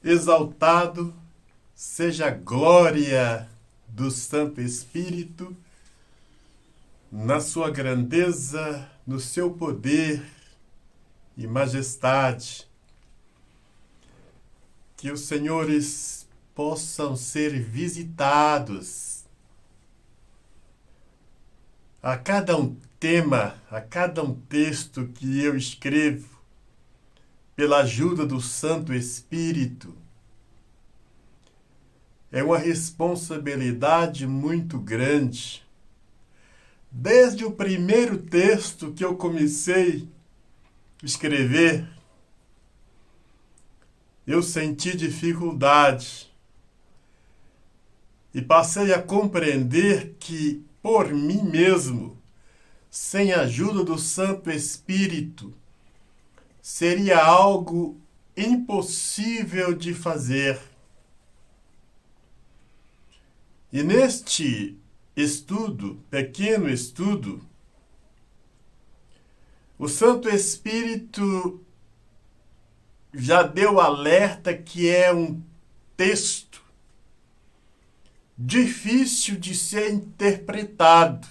Exaltado seja a glória do Santo Espírito, na sua grandeza, no seu poder e majestade. Que os senhores possam ser visitados a cada um tema, a cada um texto que eu escrevo, pela ajuda do Santo Espírito. É uma responsabilidade muito grande. Desde o primeiro texto que eu comecei a escrever, eu senti dificuldade e passei a compreender que, por mim mesmo, sem a ajuda do Santo Espírito, seria algo impossível de fazer. E neste estudo, pequeno estudo, o Santo Espírito já deu alerta que é um texto difícil de ser interpretado.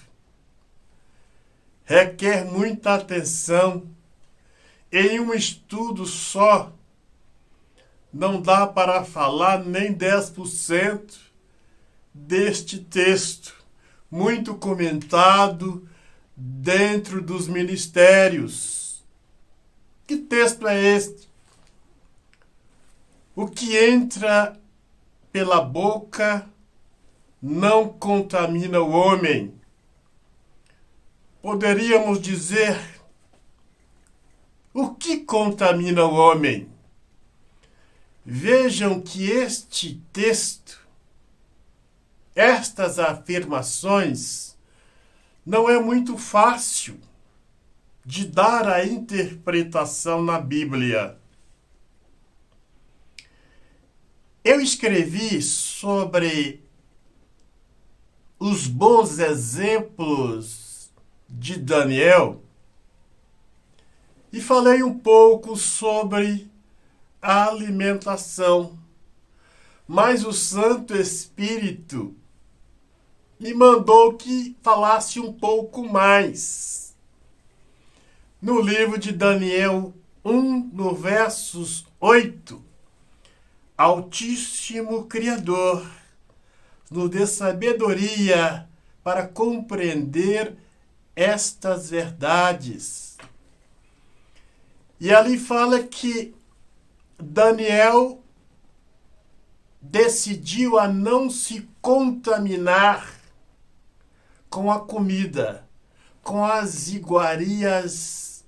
Requer muita atenção. Em um estudo só, não dá para falar nem 10% deste texto, muito comentado dentro dos ministérios. Que texto é este? O que entra pela boca não contamina o homem. Poderíamos dizer, o que contamina o homem? Vejam que este texto, estas afirmações, não é muito fácil de dar a interpretação na Bíblia. Eu escrevi sobre os bons exemplos de Daniel e falei um pouco sobre a alimentação. Mas o Santo Espírito me mandou que falasse um pouco mais. No livro de Daniel 1, no versos 8, Altíssimo Criador, nos dê sabedoria para compreender estas verdades. E ali fala que Daniel decidiu a não se contaminar com a comida, com as iguarias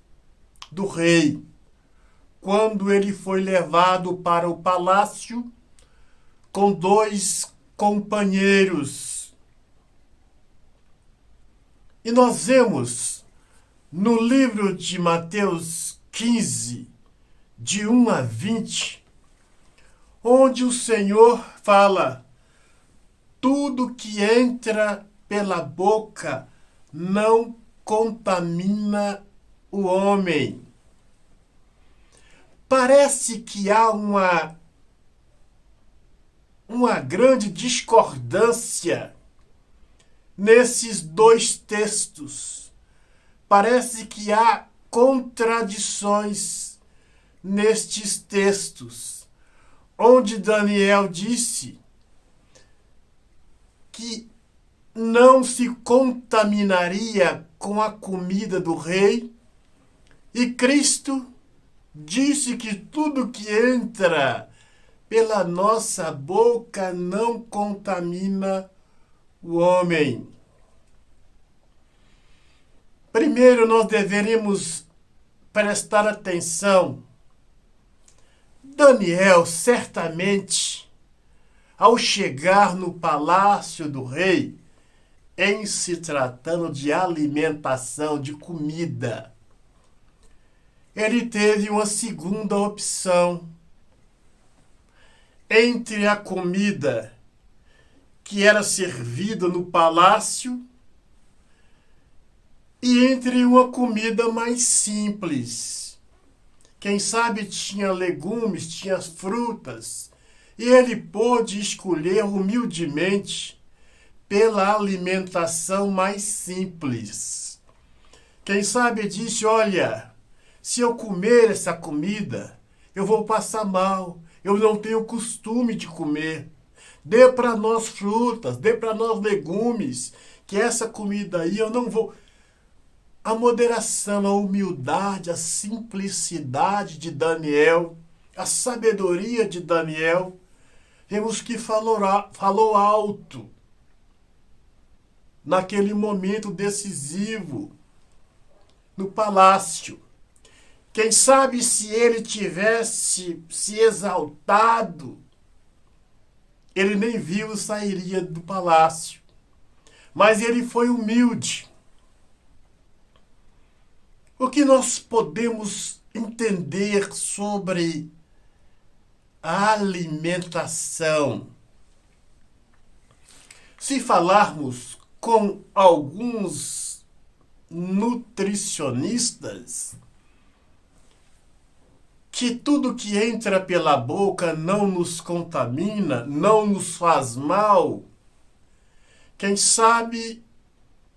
do rei, quando ele foi levado para o palácio com 2 companheiros. E nós vemos no livro de Mateus 15, de 1 a 20, onde o Senhor fala: tudo que entra pela boca não contamina o homem. Parece que há uma grande discordância nesses 2 textos. Parece que há contradições nestes textos, onde Daniel disse que não se contaminaria com a comida do rei, e Cristo disse que tudo que entra pela nossa boca não contamina o homem. Primeiro, nós deveríamos prestar atenção. Daniel, certamente, ao chegar no palácio do rei, em se tratando de alimentação, de comida, ele teve uma segunda opção. Entre a comida que era servida no palácio e entre uma comida mais simples. Quem sabe tinha legumes, tinha frutas, e ele pôde escolher humildemente pela alimentação mais simples. Quem sabe disse, olha, se eu comer essa comida, eu vou passar mal, eu não tenho costume de comer. Dê para nós frutas, dê para nós legumes, que essa comida aí eu não vou... A moderação, a humildade, a simplicidade de Daniel, a sabedoria de Daniel, vemos que falou alto naquele momento decisivo no palácio. Quem sabe se ele tivesse se exaltado, ele nem viu sairia do palácio. Mas ele foi humilde. O que nós podemos entender sobre a alimentação? Se falarmos com alguns nutricionistas, que tudo que entra pela boca não nos contamina, não nos faz mal, quem sabe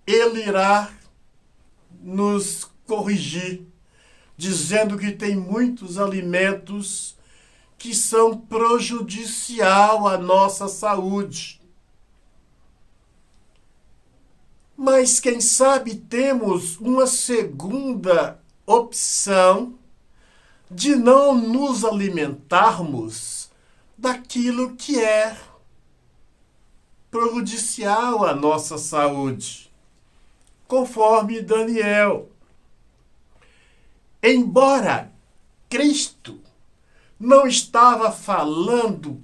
ele irá nos corrigir, dizendo que tem muitos alimentos que são prejudicial à nossa saúde. Mas quem sabe temos uma segunda opção de não nos alimentarmos daquilo que é prejudicial à nossa saúde. Conforme Daniel. Embora Cristo não estava falando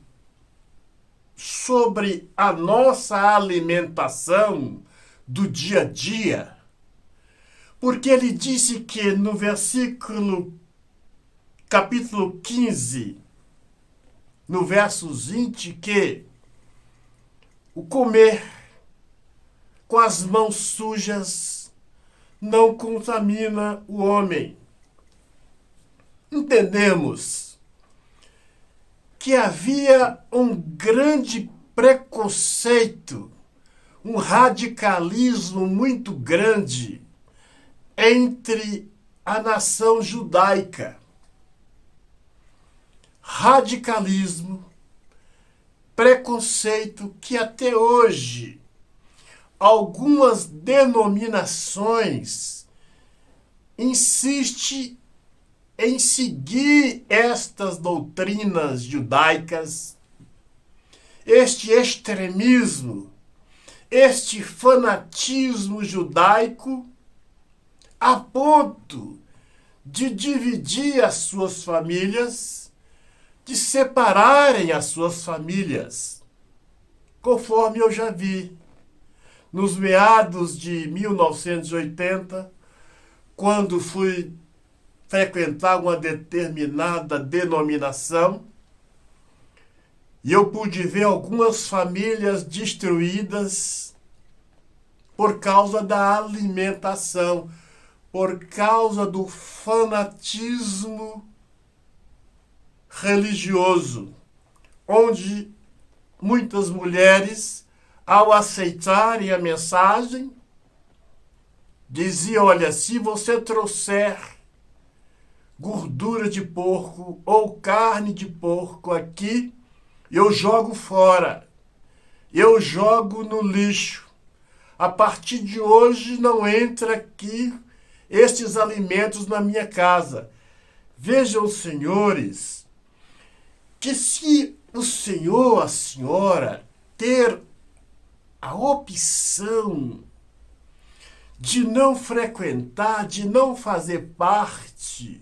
sobre a nossa alimentação do dia a dia, porque ele disse que no capítulo 15, no verso 20, que o comer com as mãos sujas não contamina o homem. Entendemos que havia um grande preconceito, um radicalismo muito grande entre a nação judaica. Radicalismo, preconceito que até hoje algumas denominações insistem em seguir estas doutrinas judaicas, este extremismo, este fanatismo judaico, a ponto de dividir as suas famílias, de separarem as suas famílias, conforme eu já vi nos meados de 1980, quando fui frequentar uma determinada denominação, e eu pude ver algumas famílias destruídas por causa da alimentação, por causa do fanatismo religioso, onde muitas mulheres, ao aceitarem a mensagem, diziam, olha, se você trouxer gordura de porco ou carne de porco aqui, eu jogo fora, eu jogo no lixo. A partir de hoje não entra aqui estes alimentos na minha casa. Vejam, senhores, que se o senhor, a senhora, ter a opção de não frequentar, de não fazer parte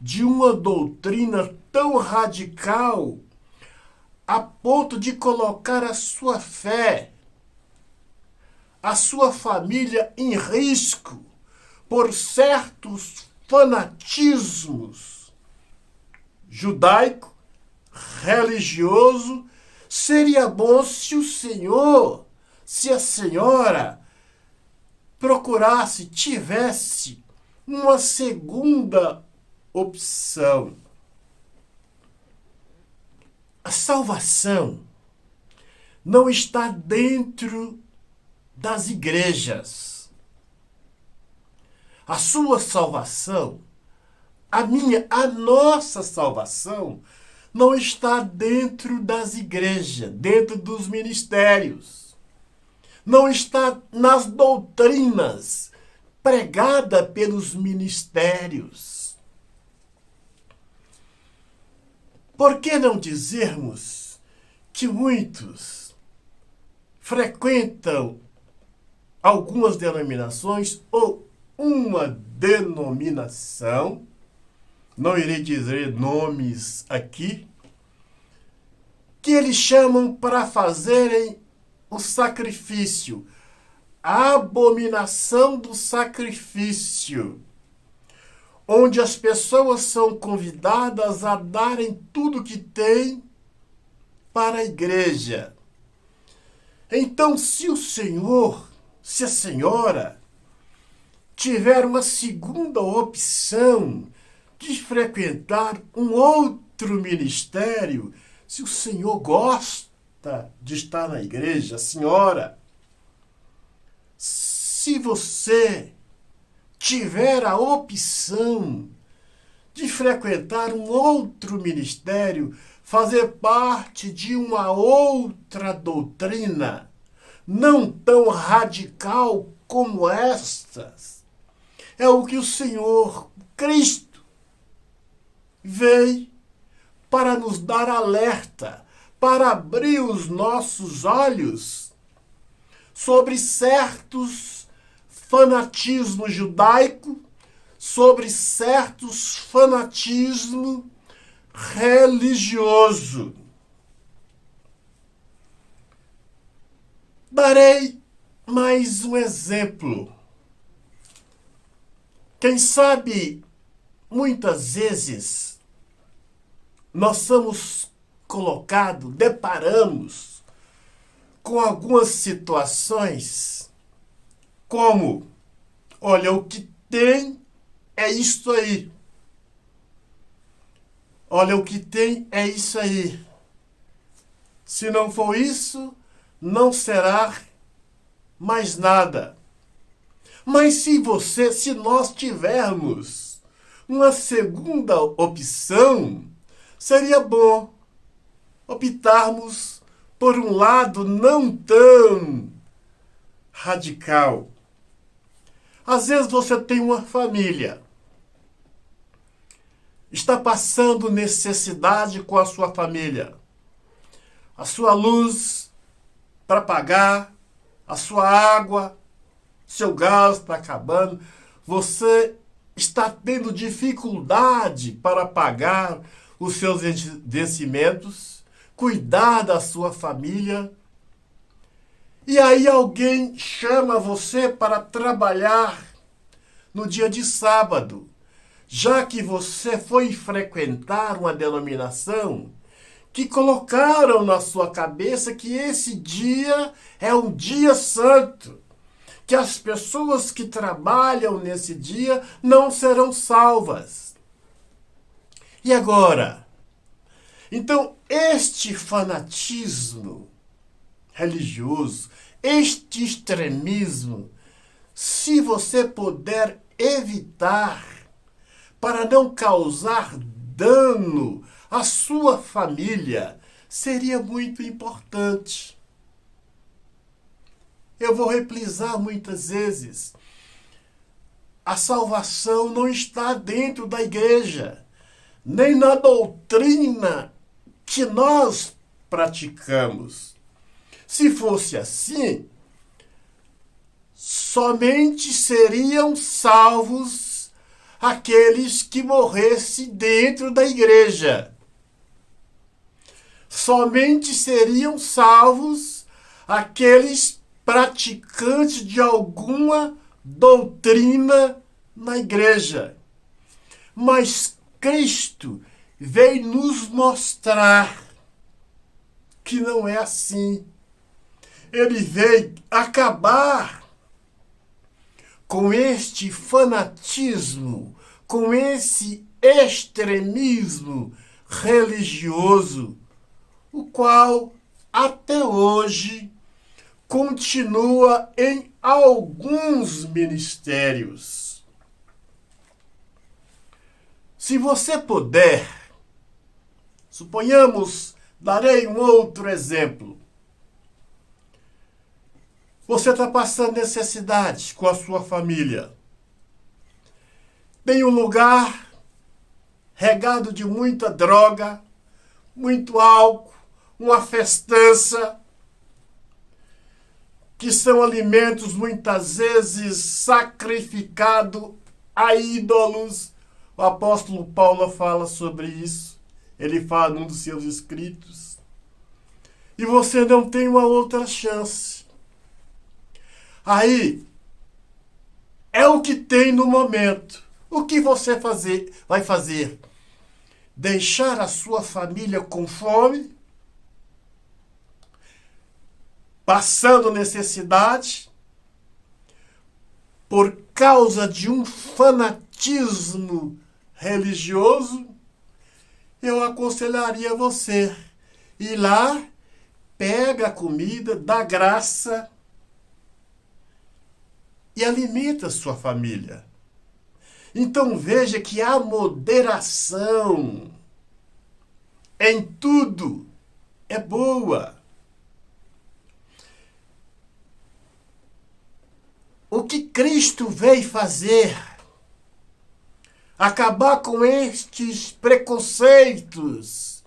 de uma doutrina tão radical a ponto de colocar a sua fé, a sua família em risco por certos fanatismos judaico, religioso, seria bom se o senhor, se a senhora procurasse, tivesse uma segunda opção. salvação não está dentro das igrejas. A sua salvação, a nossa salvação, não está dentro das igrejas, dentro dos ministérios. Não está nas doutrinas pregadas pelos ministérios. Por que não dizermos que muitos frequentam algumas denominações ou uma denominação, não irei dizer nomes aqui, que eles chamam para fazerem o sacrifício, a abominação do sacrifício, onde as pessoas são convidadas a darem tudo que têm para a igreja. Então, se o senhor, se a senhora tiver uma segunda opção de frequentar um outro ministério, se o senhor gosta de estar na igreja, senhora, se você tiver a opção de frequentar um outro ministério, fazer parte de uma outra doutrina, não tão radical como estas, é o que o Senhor Cristo veio para nos dar alerta, para abrir os nossos olhos sobre certos fanatismo judaico, sobre certos fanatismo religioso. Darei mais um exemplo. Quem sabe, muitas vezes, nós somos colocados, deparamos com algumas situações como, olha, o que tem é isso aí. Olha, o que tem é isso aí. Se não for isso, não será mais nada. Mas se nós tivermos uma segunda opção, seria bom optarmos por um lado não tão radical. Às vezes você tem uma família, está passando necessidade com a sua família. A sua luz para pagar, a sua água, seu gás está acabando. Você está tendo dificuldade para pagar os seus vencimentos, cuidar da sua família. E aí alguém chama você para trabalhar no dia de sábado, já que você foi frequentar uma denominação que colocaram na sua cabeça que esse dia é um dia santo, que as pessoas que trabalham nesse dia não serão salvas. E agora? Então, este fanatismo religioso, este extremismo, se você puder evitar, para não causar dano à sua família, seria muito importante. Eu vou reprisar muitas vezes. A salvação não está dentro da igreja, nem na doutrina que nós praticamos. Se fosse assim, somente seriam salvos aqueles que morressem dentro da igreja. Somente seriam salvos aqueles praticantes de alguma doutrina na igreja. Mas Cristo veio nos mostrar que não é assim. Ele veio acabar com este fanatismo, com esse extremismo religioso, o qual até hoje continua em alguns ministérios. Se você puder, suponhamos, darei um outro exemplo. Você está passando necessidade com a sua família. Tem um lugar regado de muita droga, muito álcool, uma festança, que são alimentos muitas vezes sacrificados a ídolos. O apóstolo Paulo fala sobre isso. Ele fala num dos seus escritos. E você não tem uma outra chance. Aí, é o que tem no momento. O que você vai fazer? Deixar a sua família com fome? Passando necessidade? Por causa de um fanatismo religioso? Eu aconselharia você ir lá, pega a comida, dá graça e alimenta a sua família. Então veja que a moderação em tudo é boa. O que Cristo veio fazer? Acabar com estes preconceitos,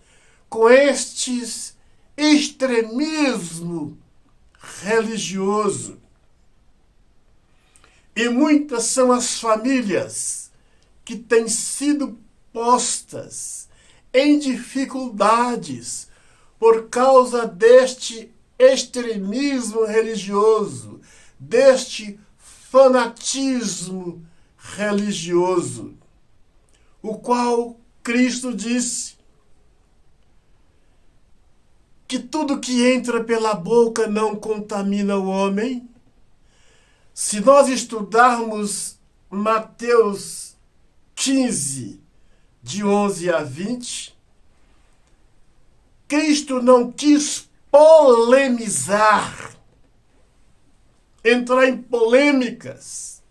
com estes extremismo religioso. E muitas são as famílias que têm sido postas em dificuldades por causa deste extremismo religioso, deste fanatismo religioso, o qual Cristo disse que tudo que entra pela boca não contamina o homem. Se nós estudarmos Mateus 15, de 11 a 20, Cristo não quis polemizar, entrar em polêmicas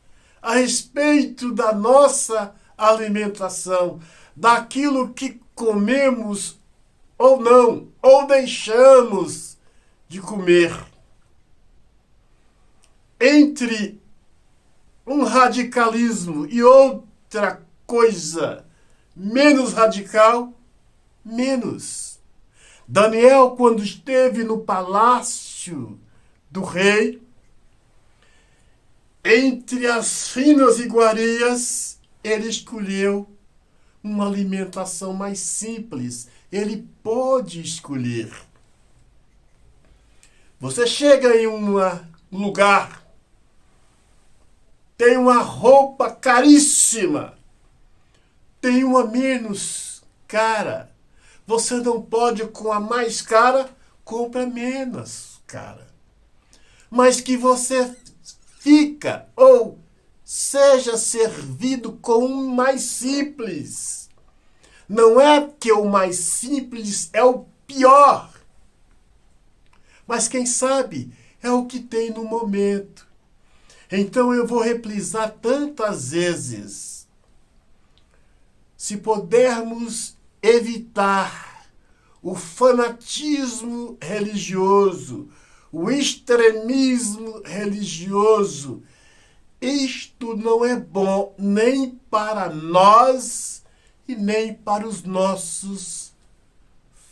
a respeito da nossa alimentação, daquilo que comemos ou não, ou deixamos de comer. Entre um radicalismo e outra coisa menos radical, menos. Daniel, quando esteve no palácio do rei, entre as finas iguarias, ele escolheu uma alimentação mais simples. Ele pôde escolher. Você chega em um lugar, tem uma roupa caríssima, tem uma menos cara. Você não pode, com a mais cara, compra menos cara. Mas que você fica ou seja servido com um mais simples. Não é que o mais simples é o pior, mas quem sabe é o que tem no momento. Então eu vou reprisar tantas vezes. Se pudermos evitar o fanatismo religioso, o extremismo religioso, isto não é bom nem para nós e nem para os nossos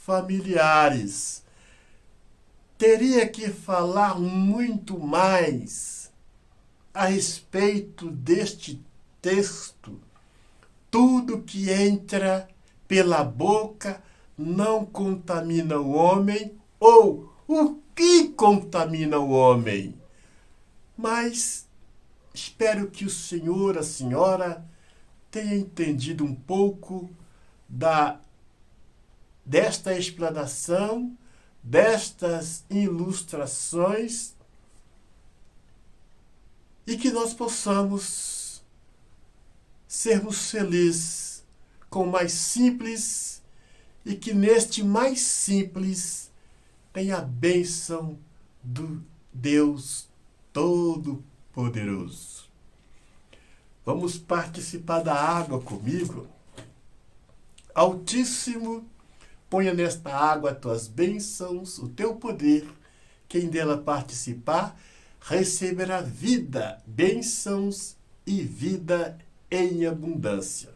familiares. Teria que falar muito mais a respeito deste texto. Tudo que entra pela boca não contamina o homem, ou o que contamina o homem. Mas espero que o senhor, a senhora, tenha entendido um pouco desta explanação, destas ilustrações, e que nós possamos sermos felizes com o mais simples e que neste mais simples tem a bênção do Deus Todo-Poderoso. Vamos participar da água comigo? Altíssimo, ponha nesta água as tuas bênçãos, o teu poder. Quem dela participar, receberá vida, bênçãos e vida em abundância.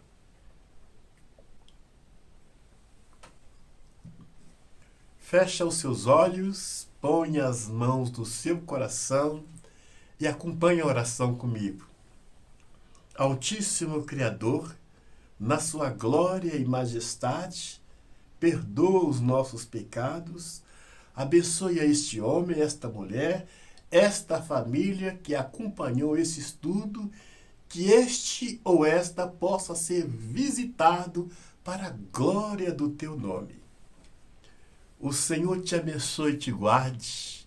Fecha os seus olhos, ponha as mãos no seu coração e acompanhe a oração comigo. Altíssimo Criador, na sua glória e majestade, perdoa os nossos pecados, abençoe a este homem, esta mulher, esta família que acompanhou esse estudo, que este ou esta possa ser visitado para a glória do teu nome. O Senhor te abençoe e te guarde,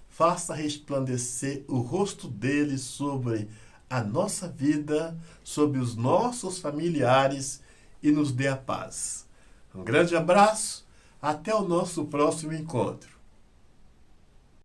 faça resplandecer o rosto dele sobre a nossa vida, sobre os nossos familiares e nos dê a paz. Um grande abraço, até o nosso próximo encontro.